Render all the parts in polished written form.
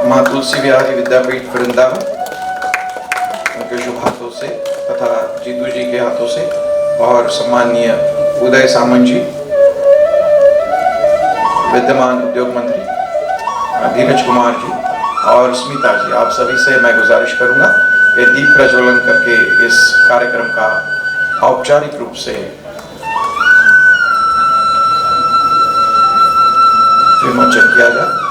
माँ तुलसी बिहारी विद्यापीठ वृंदावन उनके शुभ हाथों से तथा जीतू जी के हाथों से और सम्माननीय उदय सामंत जी, विद्यमान उद्योग मंत्री धीरज कुमार जी और स्मिता जी, आप सभी से मैं गुजारिश करूंगा कि दीप प्रज्वलन करके इस कार्यक्रम का औपचारिक रूप से विमोचन किया जाए।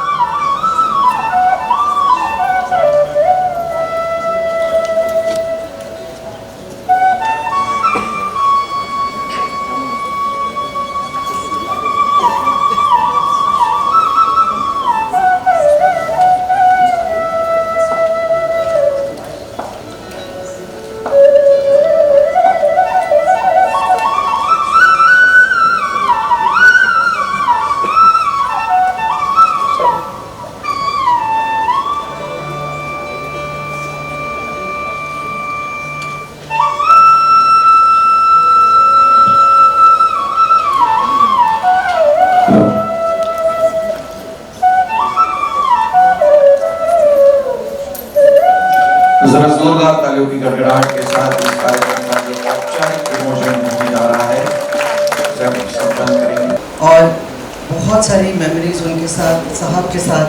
जरा जोरदार तालियों की गड़गड़ाहट के साथ इस कार्यक्रम का जो औपचारिक विमोचन होने जा रहा है उसे हम संपन्न करेंगे। और बहुत सारी मेमोरीज उनके साथ साहब के साथ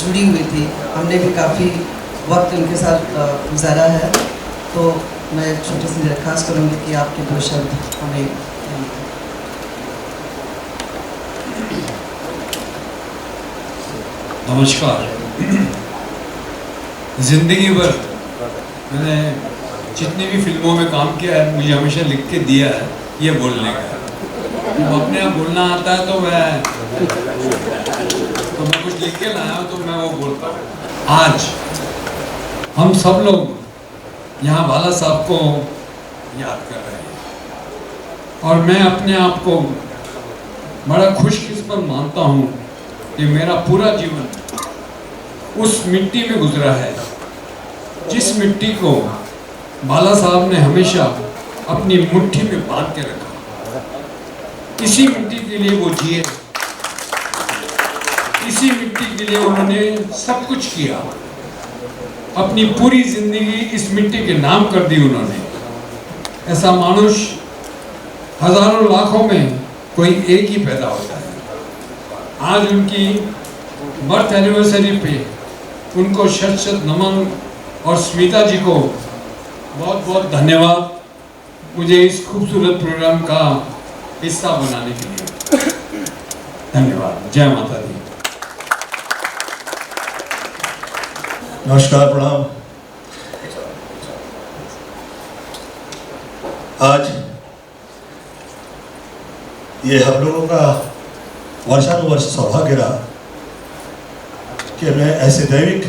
जुड़ी हुई थी, हमने भी काफ़ी वक्त उनके साथ गुजारा है। तो मैं छोटी सी दरख्वास्त करूँगी कि आपके दो शब्द हमें। नमस्कार। जिंदगी भर मैंने जितनी भी फिल्मों में काम किया है मुझे हमेशा लिख के दिया है ये बोलने का। जब अपने आप बोलना आता है तो मैं कुछ लिख के लाया हूँ तो मैं वो बोलता हूँ। आज हम सब लोग यहाँ बाला साहब को याद कर रहे हैं और मैं अपने आप को बड़ा खुशकिस्मत मानता हूँ कि मेरा पूरा जीवन उस मिट्टी में गुजरा है जिस मिट्टी को बाला साहब ने हमेशा अपनी मुट्ठी में बांध के रखा। इसी मिट्टी के लिए वो जिए, इसी मिट्टी के लिए उन्होंने सब कुछ किया, अपनी पूरी जिंदगी इस मिट्टी के नाम कर दी उन्होंने। ऐसा मानुष हजारों लाखों में कोई एक ही पैदा होता है। आज उनकी बर्थ एनिवर्सरी पे उनको शत शत नमन और स्मिता जी को बहुत बहुत धन्यवाद मुझे इस खूबसूरत प्रोग्राम का हिस्सा बनाने के लिए। धन्यवाद। जय माता दी। नमस्कार, प्रणाम। आज ये हम लोगों का वर्षानुवर्ष सौभाग्य रहा कि मैं ऐसे दैविक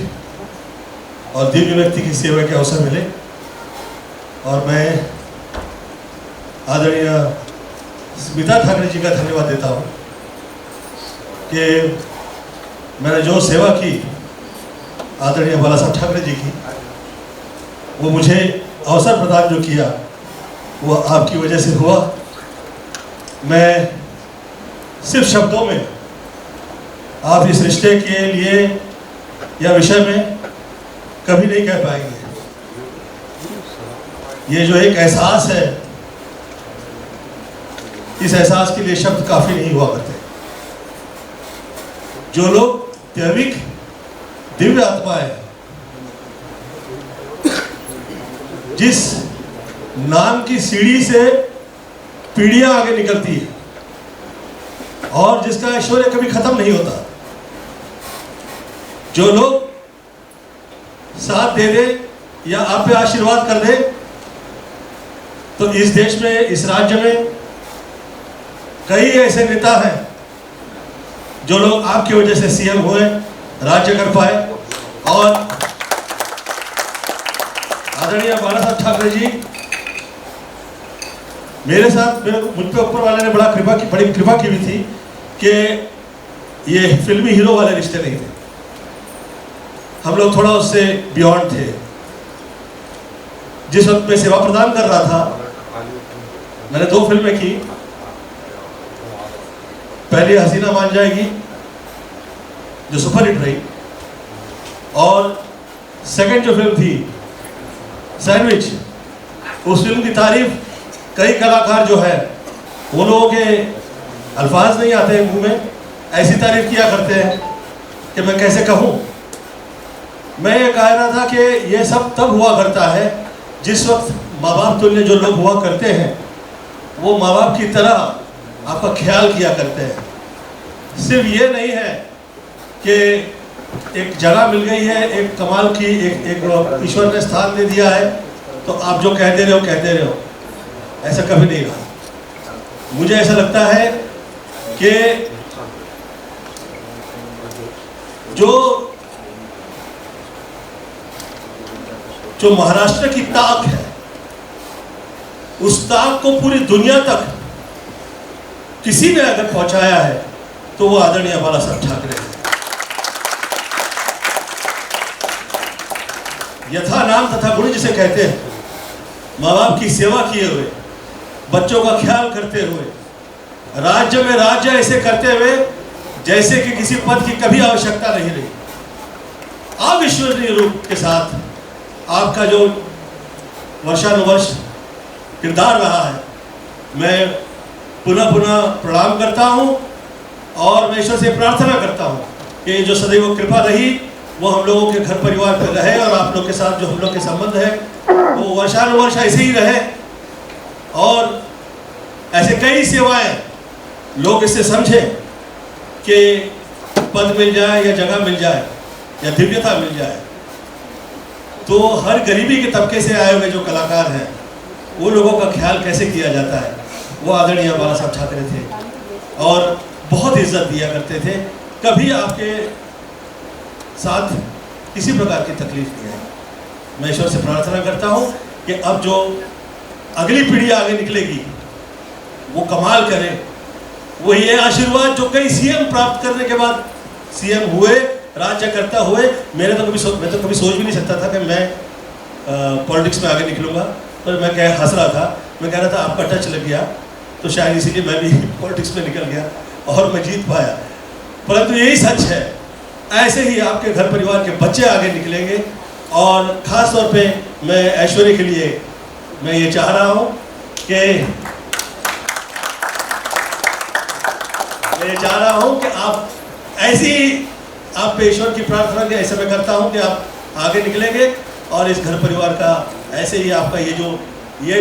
और दिव्य व्यक्ति की सेवा के अवसर मिले और मैं आदरणीय स्मिता ठाकरे जी का धन्यवाद देता हूँ कि मैंने जो सेवा की आदरणीय बाला साहब ठाकरे जी की, वो मुझे अवसर प्रदान जो किया वो आपकी वजह से हुआ। मैं सिर्फ शब्दों में आप इस रिश्ते के लिए या विषय में कभी नहीं कह पाएंगे। ये जो एक एहसास है, इस एहसास के लिए शब्द काफी नहीं हुआ करते। जो लोग दैविक दिव्य आत्माएं, जिस नाम की सीढ़ी से पीढ़ियां आगे निकलती है और जिसका ऐश्वर्य कभी खत्म नहीं होता, जो लोग साथ दे दे या आप पे आशीर्वाद कर दे, तो इस देश में, इस राज्य में कई ऐसे नेता हैं जो लोग आपकी वजह से सीएम हुए, राज्य कर पाए। और आदरणीय बाला साहब ठाकरे जी मेरे साथ, मुझ पे ऊपर वाले ने बड़ी कृपा की हुई थी कि ये फिल्मी हीरो वाले रिश्ते नहीं थे, हम लोग थोड़ा उससे बियॉन्ड थे। जिस वक्त मैं सेवा प्रदान कर रहा था, मैंने 2 फिल्में की। पहली हसीना मान जाएगी जो सुपरहिट रही, और सेकंड जो फिल्म थी सैंडविच, उस फिल्म की तारीफ कई कलाकार जो है वो लोगों के अल्फाज नहीं आते हैं मुंह में, ऐसी तारीफ किया करते हैं कि मैं कैसे कहूँ। मैं ये कह रहा था कि ये सब तब हुआ करता है जिस वक्त माँ बाप तुल्य जो लोग हुआ करते हैं वो माँ बाप की तरह आपका ख्याल किया करते हैं। सिर्फ ये नहीं है कि एक जगह मिल गई है, एक कमाल की एक ईश्वर ने स्थान दे दिया है तो आप जो कहते रहे हो, ऐसा कभी नहीं रहा। मुझे ऐसा लगता है कि जो महाराष्ट्र की ताक है, उस ताक को पूरी दुनिया तक किसी ने अगर पहुंचाया है तो वो आदरणीय बाला साहब ठाकरे हैं। यथा नाम तथा गुण जिसे कहते हैं, माँ बाप की सेवा किए हुए, बच्चों का ख्याल करते हुए, राज्य में राज्य ऐसे करते हुए जैसे कि किसी पद की कभी आवश्यकता नहीं रही। अविश्वसनीय रूप के साथ आपका जो वर्षानुवर्ष किरदार रहा है, मैं पुनः पुनः प्रणाम करता हूँ और मैं ईश्वर से प्रार्थना करता हूँ कि जो सदैव कृपा रही वो हम लोगों के घर परिवार पर रहे और आप लोग के साथ जो हम लोग के संबंध है वो वर्षानुवर्ष ऐसे ही रहे और ऐसे कई सेवाएं लोग इससे समझें कि पद मिल जाए या जगह मिल जाए या दिव्यता मिल जाए तो हर गरीबी के तबके से आए हुए जो कलाकार हैं वो लोगों का ख्याल कैसे किया जाता है, वो आदरणीय बाला साहब ठाकरे थे और बहुत इज्जत दिया करते थे। कभी आपके साथ किसी प्रकार की तकलीफ नहीं आई। मैं ईश्वर से प्रार्थना करता हूँ कि अब जो अगली पीढ़ी आगे निकलेगी वो कमाल करे, वो ये आशीर्वाद जो कई सीएम प्राप्त करने के बाद सीएम हुए, राज्य करता हुए, मैं तो कभी सोच भी नहीं सकता था कि मैं पॉलिटिक्स में आगे निकलूंगा। पर मैं हंस रहा था, मैं कह रहा था आपका टच लग गया तो शायद इसीलिए मैं भी पॉलिटिक्स में निकल गया और मैं जीत पाया। परंतु यही सच है, ऐसे ही आपके घर परिवार के बच्चे आगे निकलेंगे और ख़ास तौर पे मैं ऐश्वर्य के लिए मैं ये चाह रहा हूँ कि आप ऐसी आप पे ईश्वर की प्रार्थना के ऐसे मैं करता हूँ कि आप आगे निकलेंगे और इस घर परिवार का ऐसे ही आपका ये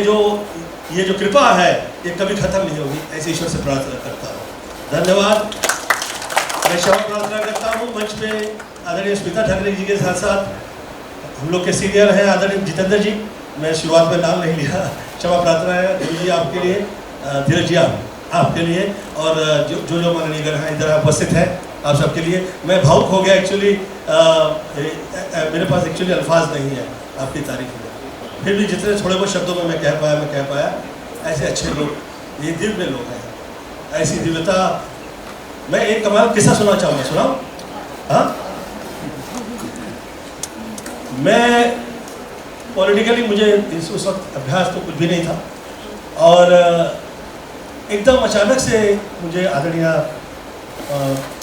जो कृपा है ये कभी खत्म नहीं होगी, ऐसे ईश्वर से प्रार्थना करता हूँ। धन्यवाद। मैं क्षमा प्रार्थना करता हूँ मंच पे आदरणीय स्मिता ठाकरे जी के साथ साथ हम लोग के सीनियर हैं आदरणीय जितेंद्र जी, मैं शुरुआत में नाम नहीं लिया, क्षमा प्रार्थना है देवी जी आपके लिए, धीरज जी आपके लिए और जो माननीय गण हैं इधर उपस्थित हैं आप सबके लिए। मैं भावुक हो गया एक्चुअली, मेरे पास एक्चुअली अल्फाज नहीं है आपकी तारीफ में, फिर भी जितने थोड़े बहुत शब्दों में मैं कह पाया। ऐसे अच्छे लोग, ये दिव्य लोग हैं, ऐसी दिव्यता। मैं एक कमाल किस्सा सुना चाहूँगा, सुनाऊं? हाँ, मैं पॉलिटिकली मुझे उस वक्त अभ्यास तो कुछ भी नहीं था और एकदम अचानक से मुझे आदरणीय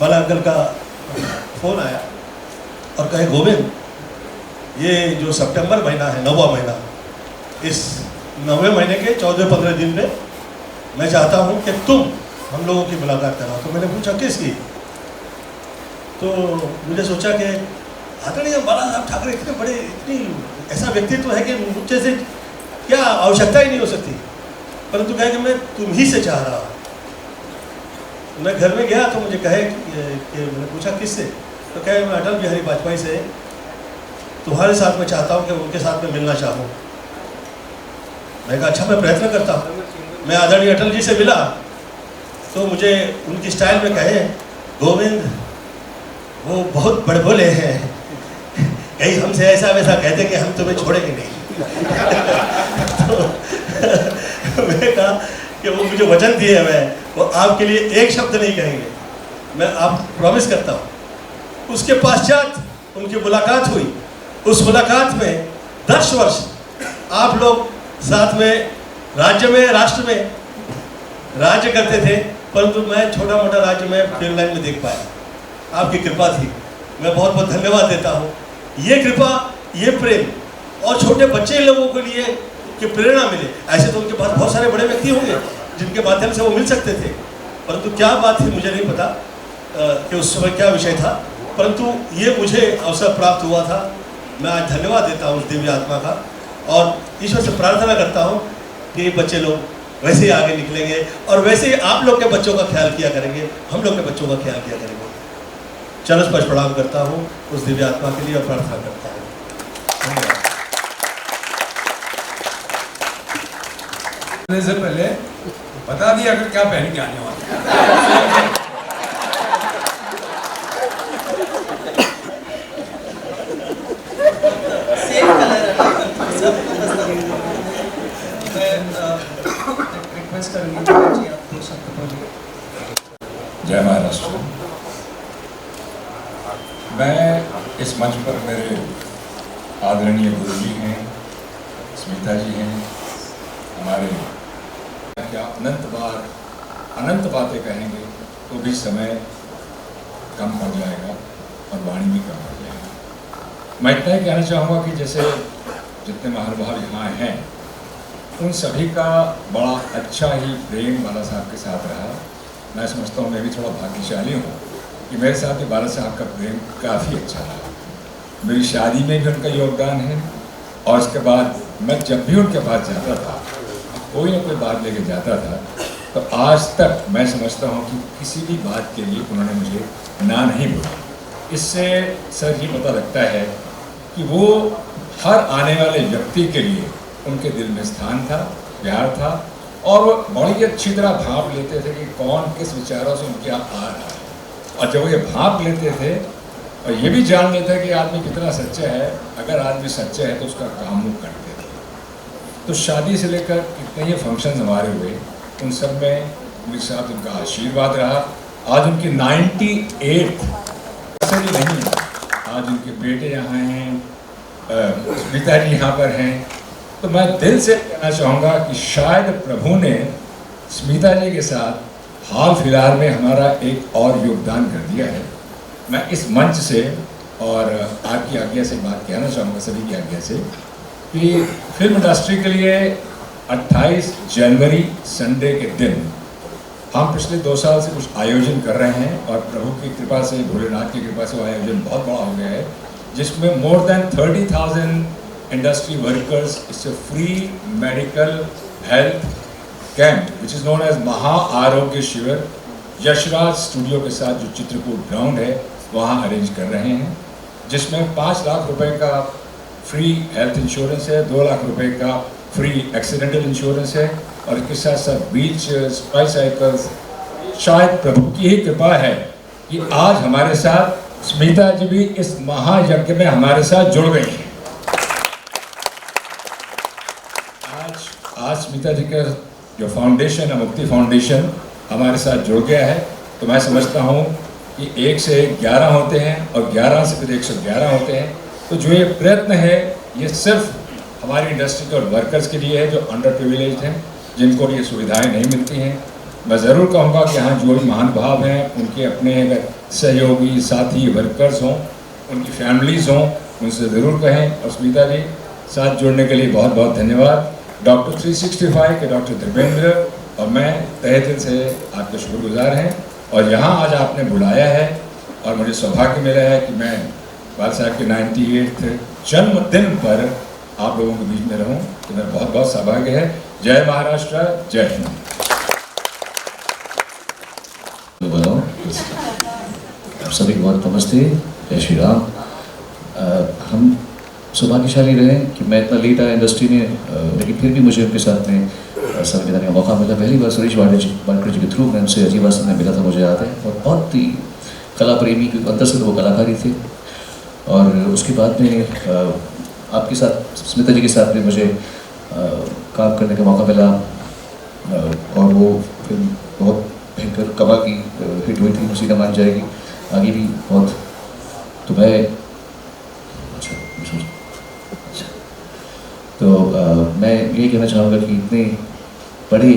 बाला अंकल का फ़ोन आया और कहे गोविंद, ये जो सितंबर महीना है, 9वां महीना, इस 9वें महीने के 14-15 दिन में मैं चाहता हूँ कि तुम हम लोगों की मुलाकात कराओ। तो मैंने पूछा किसकी? तो मुझे सोचा कि आदरणीय बाला साहब ठाकरे इतनी ऐसा व्यक्तित्व है कि मुझे से क्या आवश्यकता ही नहीं हो सकती, परंतु कहे कि मैं तुम ही से चाह रहा हूँ। मैं घर में गया तो मुझे कहे कि मैंने पूछा किससे? तो कहे मैं अटल बिहारी वाजपेयी से तुम्हारे साथ में चाहता हूँ कि उनके साथ में मिलना चाहूँ। मैं कहा अच्छा, मैं प्रयत्न करता हूँ। मैं आदरणीय अटल जी से मिला तो मुझे उनकी स्टाइल में कहे गोविंद वो बहुत बड़बोले हैं, कहीं हमसे ऐसा वैसा कहते कि हम तुम्हें छोड़ेंगे नहीं। तो मैंने कहा कि वो मुझे वचन दिए हैं, वो आपके लिए एक शब्द नहीं कहेंगे, मैं आप प्रॉमिस करता हूँ। उसके पश्चात उनकी मुलाकात हुई। उस मुलाकात में 10 वर्ष आप लोग साथ में राज्य में, राष्ट्र में राज्य करते थे, परंतु मैं छोटा मोटा राज्य में फिल्म लाइन में देख पाया। आपकी कृपा थी। मैं बहुत बहुत धन्यवाद देता हूँ ये कृपा, ये प्रेम और छोटे बच्चे लोगों के लिए कि प्रेरणा मिले। ऐसे तो उनके पास बहुत सारे बड़े व्यक्ति होंगे जिनके माध्यम से वो मिल सकते थे, परंतु क्या बात थी मुझे नहीं पता कि उस समय क्या विषय था, परंतु ये मुझे अवसर प्राप्त हुआ था। मैं आज धन्यवाद देता हूँ उस दिव्य आत्मा का और ईश्वर से प्रार्थना करता हूँ कि बच्चे लोग वैसे ही आगे निकलेंगे और वैसे ही आप लोग के बच्चों का ख्याल किया करेंगे, हम लोग के बच्चों का ख्याल किया करेंगे। चरण स्पर्श प्रणाम करता हूँ उस दिव्य आत्मा के लिए और प्रार्थना करता हूँ। धन्यवाद। से पहले बता दिया अगर क्या पहन के आने वाले। सेम कलर रिक्वेस्ट करूँगी जी आप दो शब्द बोलिए। जय महाराष्ट्र। मैं इस मंच पर मेरे आदरणीय गुरु जी हैं, स्मिता जी हैं, हमारे क्या अनंत बातें कहेंगे तो भी समय कम पड़ जाएगा और वाणी भी कम पड़ जाएगा। मैं इतना ही कहना चाहूँगा कि जैसे जितने महानुभाव यहाँ हैं उन सभी का बड़ा अच्छा ही प्रेम बाला साहब के साथ रहा। मैं समझता हूँ मैं भी थोड़ा भाग्यशाली हूँ कि मेरे साथ ही बाला साहब का प्रेम काफ़ी अच्छा रहा। मेरी शादी में भी उनका योगदान है और उसके बाद मैं जब भी उनके पास जाता था कोई ना कोई बात लेके जाता था, तो आज तक मैं समझता हूँ कि किसी भी बात के लिए उन्होंने मुझे ना नहीं बोला। इससे सर ये पता लगता है कि वो हर आने वाले व्यक्ति के लिए उनके दिल में स्थान था, प्यार था और वो बड़ी अच्छी तरह भाप लेते थे कि कौन किस विचारों से उनके यहाँ आ रहा है। और जब वो ये भाप लेते थे और ये भी जान लेते कि आदमी कितना सच्चा है, अगर आदमी सच्चा है तो उसका काम वो करते थे। तो शादी से लेकर कितने ही फंक्शन हमारे हुए, उन सब में मेरे साथ उनका आशीर्वाद रहा। आज उनकी 98 नहीं है, आज उनके बेटे यहाँ हैं, स्मिता जी यहाँ पर हैं। तो मैं दिल से कहना चाहूँगा कि शायद प्रभु ने स्मिता जी के साथ हाल फिलहाल में हमारा एक और योगदान कर दिया है। मैं इस मंच से और आपकी आज्ञा से बात कहना चाहूँगा, सभी की आज्ञा से, कि फिल्म इंडस्ट्री के लिए 28 जनवरी संडे के दिन हम पिछले 2 साल से कुछ आयोजन कर रहे हैं और प्रभु की कृपा से, भोलेनाथ की कृपा से वो आयोजन बहुत बड़ा हो गया है, जिसमें मोर देन 30,000 इंडस्ट्री वर्कर्स इससे free medical health camp which is known as Maha Arogya शिविर यशराज स्टूडियो के साथ जो चित्रकूट ग्राउंड है वहाँ अरेंज कर रहे हैं, जिसमें 5 लाख रुपए का फ्री हेल्थ इंश्योरेंस है, 2 लाख रुपए का फ्री एक्सीडेंटल इंश्योरेंस है और इसके साथ साथ व्हील चेयर्स, ट्राईसाइकिल्स। शायद प्रभु की ही कृपा है कि आज हमारे साथ स्मिता जी भी इस महायज्ञ में हमारे साथ जुड़ गई हैं। आज स्मिता जी का जो फाउंडेशन है, मुक्ति फाउंडेशन, हमारे साथ जुड़ गया है। तो मैं समझता हूँ कि 1 से 11 होते हैं और 11 से फिर 111 होते हैं। तो जो ये प्रयत्न है ये सिर्फ हमारी इंडस्ट्री के और वर्कर्स के लिए है जो अंडर प्रिविलेज्ड हैं, जिनको ये सुविधाएं नहीं मिलती हैं। मैं ज़रूर कहूँगा कि यहाँ जो भी महानुभाव हैं उनके अपने अगर सहयोगी, साथी, वर्कर्स हों, उनकी फैमिलीज़ हों, उनसे ज़रूर कहें। और स्मिता जी साथ जुड़ने के लिए बहुत बहुत धन्यवाद। डॉक्टर 365 के डॉक्टर धर्मेंद्र और मैं तहे दिल से आपके शुक्रगुजार हैं और यहाँ आज आपने बुलाया है और मुझे सौभाग्य मिला है कि मैं बाला साहब के 98वें जन्मदिन पर आप लोगों के बीच में रहूं, तो मेरा बहुत बहुत सौभाग्य है। जय महाराष्ट्र, जय हिंद। आप सभी बहुत नमस्ते, जय श्री राम। हम सौभाग्यशाली रहे कि मैं इतना लेट आया इंडस्ट्री में, लेकिन फिर भी मुझे उनके साथ में समय बिताने का मौका मिला। पहली बार सुरेश वाडकर जी के थ्रू मैं उनसे अजीब वास्तव में मिला था, मुझे याद है, और बहुत ही कला प्रेमी के अंदर से वो कलाकारी थे। और उसके बाद में आपके साथ, स्मिता जी के साथ में मुझे काम करने का मौका मिला और वो फिल्म बहुत भयंकर कबा की हिट हुई थी, उसी का मान जाएगी, आगे भी बहुत। तो मैं मैं ये कहना चाहूँगा कि इतने बड़े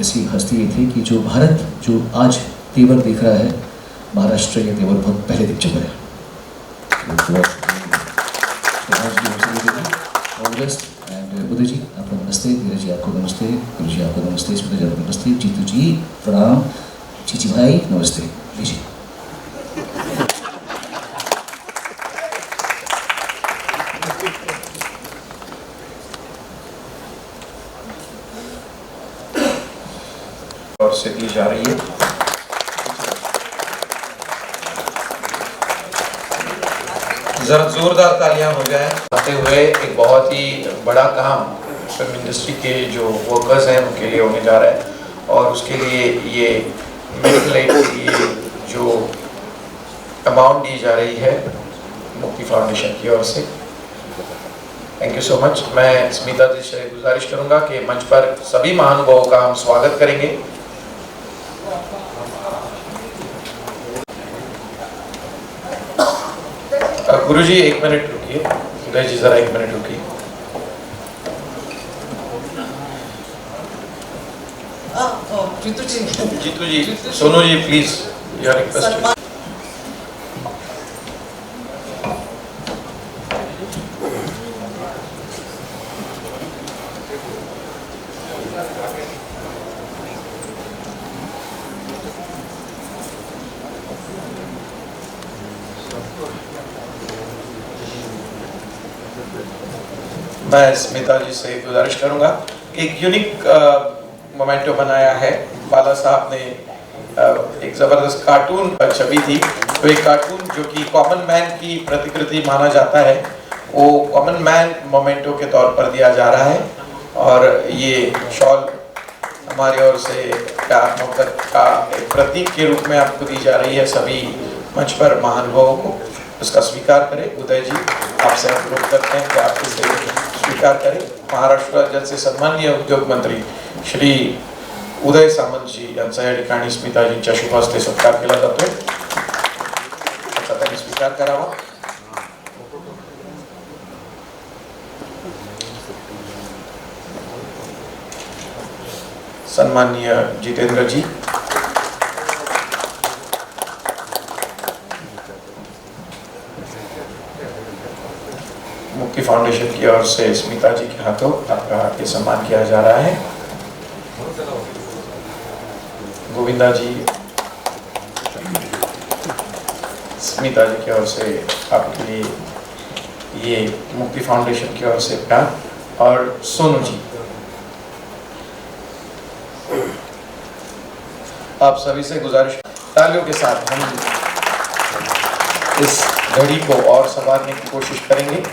ऐसी हस्ती ये थी कि जो भारत जो आज तेवर देख रहा है, महाराष्ट्र ये तेवर बहुत पहले दिख चुका है। Prakash ji all the best and उदय जी आपको नमस्ते, धीरज जी आपको नमस्ते, गुरु जी आपको नमस्ते, स्मिता जी आपको नमस्ते, जीतू जी प्रणाम, चीची भाई नमस्ते, लीजिए। और से दी जा रही है। जरा जोरदार तालियां हो जाए। आते हुए एक बहुत ही बड़ा काम फिल्म इंडस्ट्री के जो वर्कर्स हैं उनके लिए होने जा रहा है और उसके लिए ये मेडिकल एड के लिए जो अमाउंट दी जा रही है मुक्ति फाउंडेशन की ओर से, थैंक यू सो मच। मैं स्मिता जी से गुजारिश करूंगा कि मंच पर सभी महानुभावों का हम स्वागत करेंगे। गुरुजी 1 मिनट रुकिए, उदय जी जरा 1 मिनट रुकिए। जीतू जी, Sonu ji please your request. मैं स्मिता जी से गुजारिश करूंगा, एक यूनिक मोमेंटो बनाया है। बाला साहब ने एक ज़बरदस्त कार्टून छवि थी, तो एक कार्टून जो कि कॉमन मैन की प्रतिकृति माना जाता है वो कॉमन मैन मोमेंटो के तौर पर दिया जा रहा है और ये शॉल हमारी ओर से प्यार मोहब्बत का एक प्रतीक के रूप में आपको दी जा रही है। सभी मंच पर महानुभावों को उसका स्वीकार करें। उदय जी आपसे अनुरोध करते हैं कि आप इसे स्वीकार करें। महाराष्ट्र राज्याचे सन्माननीय उद्योग मंत्री श्री उदय सामंत जी यांचा या ठिकाणी स्मिताजींच्या शुभ हस्ते सत्कार केला जातोय, त्याचा त्यांनी स्वीकार करावा। सन्माननीय जितेंद्र जी, मुक्ति फाउंडेशन की ओर से स्मिता जी के हाथों आपका ये सम्मान किया जा रहा है। गोविंदा जी, स्मिता जी की ओर से आपके लिए ये मुक्ति फाउंडेशन की ओर से प्यार, और सोनू जी आप सभी से गुजारिश, तालियों के साथ हम इस घड़ी को और संवारने की कोशिश करेंगे।